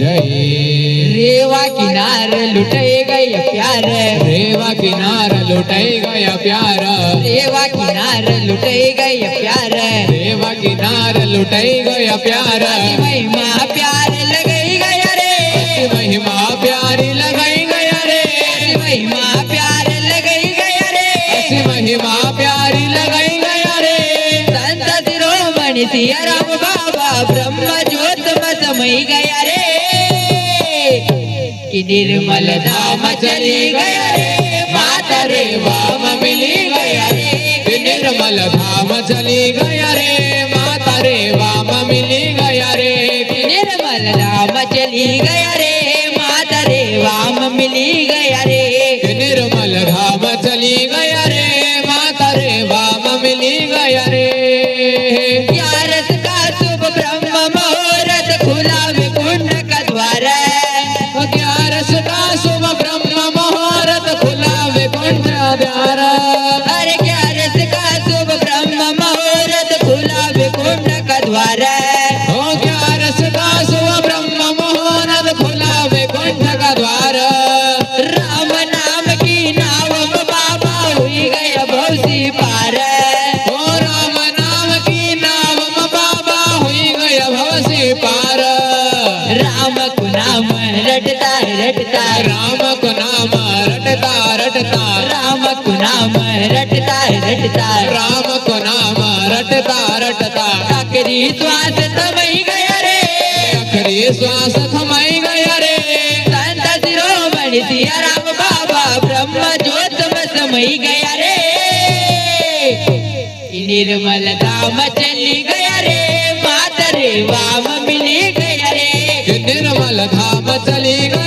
जय। रेवा किनार लुटाए गए प्यार, रेवा किनार लुटाए गया प्यार, रेवा किनार लुटाए गए प्यार, रेवा किनार लुटाए गया प्यार। महिमा प्यार लगाई गया रे, महिमा प्यारी लगाई गया रे, महिमा प्यार लगाई गया रे, महिमा प्यारी लगाई गया रे। संत शिरोमणि सिया राम बाबा ब्रह्म ज्योत में समय गया रे, कि निर्मल धाम चली गया रे, माता रे वाम मिली गया रे, निर्मल धाम चली गया रे, माता रे वाम मिली गया रे, निर्मल धाम चली गया रे, माता रे वाम मिली गया रे, निर्मल धाम चली गया रे, माता रे वाम मिली गया रे। ग्यारस का शुभ ब्रह्म मुहूर्त खुला विकुंड का द्वार, ग्यारस का शुभ ब्रह्म मुहूर्त खुला विकुंठ द्वार, अरे ग्यारस का शुभ ब्रह्म मुहूर्त खुला विकुंड का द्वार, हो ग्यारस का शुभ ब्रह्म मुहूर्त खुला विकुंठ का द्वार। राम नाम की नाव में बाबा हुई गया भौसी पार, हो राम नाम की नाव में बाबा हुई गया भवसी पार। राम को नाम रटता रटता, राम को नाम रटता रटता, राम को नाम रटता रटता, राम को नाम रटता रटता, आखिरी श्वास थमई गया रे, आखिरी श्वास थमाई गया रे। संत शिरोमणि सिया राम बाबा ब्रह्म ज्योत में समय गया रे, निर्मल धाम चली गया रे, माता रे वाम मिली गया रे, निर्मल धाम चली गया